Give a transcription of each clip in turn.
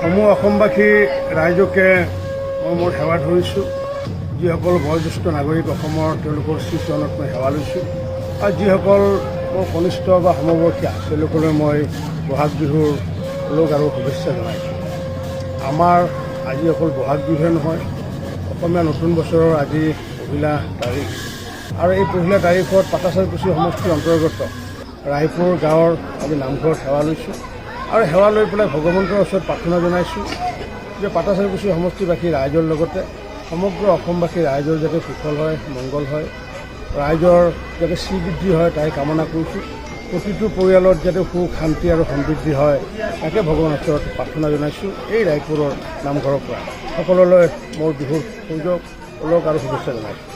সমূহ অসমবাসী ৰাইজকে মই মোৰ সেৱা ধৰিছোঁ। যিসকল বয়োজ্যেষ্ঠ নাগৰিক অসমৰ তেওঁলোকৰ শ্ৰীচৰণত মই সেৱা লৈছোঁ আৰু যিসকল মোৰ কনিষ্ঠ বা সমবয়সীয়া তেওঁলোকলৈ মই বহাগ বিহুৰ লোক আৰু শুভেচ্ছা জনাইছোঁ। আমাৰ আজি অকল বহাগ বিহুৱে নহয়, অসমীয়া নতুন বছৰৰ আজি পহিলা তাৰিখ আৰু এই পহিলা তাৰিখত পাটাচাৰকুছি সমষ্টিৰ অন্তৰ্গত ৰায়পুৰ গাঁৱৰ আজি নামঘৰত সেৱা লৈছোঁ আৰু সেৱা লৈ পেলাই ভগৱন্তৰ ওচৰত প্ৰাৰ্থনা জনাইছোঁ যে পাটাচাৰকুছি সমষ্টিবাসী ৰাইজৰ লগতে সমগ্ৰ অসমবাসী ৰাইজৰ যাতে সুফল হয়, মংগল হয়, ৰাইজৰ যাতে শ্ৰীবৃদ্ধি হয় তাই কামনা কৰিছোঁ। প্ৰতিটো পৰিয়ালত যাতে সুখ শান্তি আৰু সমৃদ্ধি হয় তাকে ভগৱানৰ ওচৰত প্ৰাৰ্থনা জনাইছোঁ। এই ৰায়পুৰৰ নামঘৰৰ পৰা সকলোলৈ মোৰ বিহুৰ সুযোগ ওলক আৰু শুভেচ্ছা জনাইছোঁ।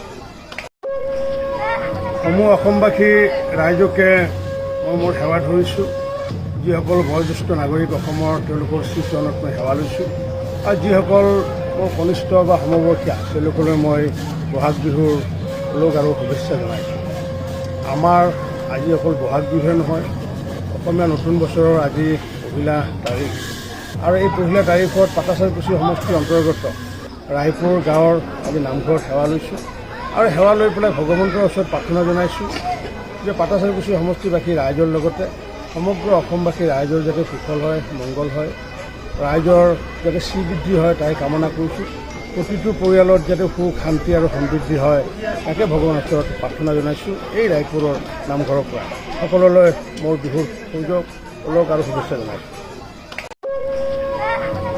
সমূহ অসমবাসী ৰাইজকে মই মোৰ সেৱা ধৰিছোঁ। যিসকল বয়োজ্যেষ্ঠ নাগৰিক অসমৰ তেওঁলোকৰ শ্ৰীচৰণত মই সেৱা লৈছোঁ আৰু যিসকল মোৰ কনিষ্ঠ বা সমবয়সীয়া তেওঁলোকলৈ মই বহাগ বিহুৰ লোক আৰু শুভেচ্ছা জনাইছোঁ। আমাৰ আজি অকল বহাগ বিহুৱে নহয়, অসমীয়া নতুন বছৰৰ আজি পহিলা তাৰিখ আৰু এই পহিলা তাৰিখত পাটাচাৰকুছি সমষ্টিৰ অন্তৰ্গত ৰায়পুৰ গাঁৱৰ আজি নামঘৰত সেৱা লৈছোঁ আৰু সেৱা লৈ পেলাই ভগৱন্তৰ ওচৰত প্ৰাৰ্থনা জনাইছোঁ যে পাটাচাৰকুছি সমষ্টিবাসী ৰাইজৰ লগতে সমগ্ৰ অসমবাসী ৰাইজৰ যাতে সুফল হয়, মংগল হয়, ৰাইজৰ যাতে শ্ৰীবৃদ্ধি হয় তাই কামনা কৰিছোঁ। প্ৰতিটো পৰিয়ালত যাতে সুখ শান্তি আৰু সমৃদ্ধি হয় তাকে ভগৱানৰ ওচৰত প্ৰাৰ্থনা জনাইছোঁ। এই ৰায়পুৰৰ নামঘৰৰ পৰা সকলোলৈ মোৰ বিহুৰ সুযোগ ওলক আৰু শুভেচ্ছা জনাইছোঁ।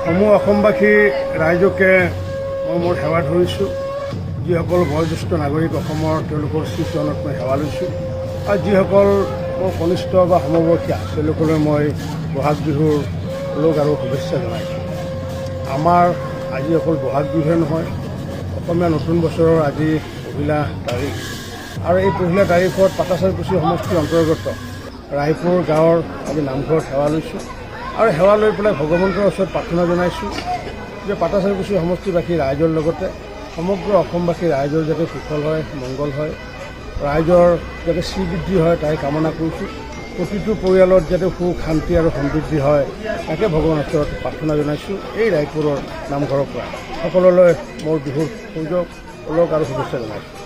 সমূহ অসমবাসী ৰাইজকে মই মোৰ সেৱা ধৰিছোঁ। যিসকল বয়োজ্যেষ্ঠ নাগৰিক অসমৰ তেওঁলোকৰ শ্ৰীচৰণত মই সেৱা লৈছোঁ আৰু যিসকল মোৰ কনিষ্ঠ বা সমবয়সীয়া তেওঁলোকলৈ মই বহাগ বিহুৰ লোক আৰু শুভেচ্ছা জনাইছোঁ। আমাৰ আজি অকল বহাগ বিহুৱে নহয়, অসমীয়া নতুন বছৰৰ আজি পহিলা তাৰিখ আৰু এই পহিলা তাৰিখত পাটাচাৰকুছি সমষ্টিৰ অন্তৰ্গত ৰায়পুৰ গাঁৱৰ আজি নামঘৰত সেৱা লৈছোঁ আৰু সেৱা লৈ পেলাই ভগৱন্তৰ ওচৰত প্ৰাৰ্থনা জনাইছোঁ যে পাটাচাৰকুছি সমষ্টিবাসী ৰাইজৰ লগতে সমগ্ৰ অসমবাসী ৰাইজৰ যাতে সুফল হয়, মংগল হয়, ৰাইজৰ যাতে শ্ৰীবৃদ্ধি হয় তাই কামনা কৰিছোঁ। প্ৰতিটো পৰিয়ালত যাতে সুখ শান্তি আৰু সমৃদ্ধি হয় তাকে ভগৱানৰ ওচৰত প্ৰাৰ্থনা জনাইছোঁ। এই ৰায়পুৰৰ নামঘৰৰ পৰা সকলোলৈ মোৰ বিহুৰ সুযোগ ওলক আৰু শুভেচ্ছা জনাইছোঁ।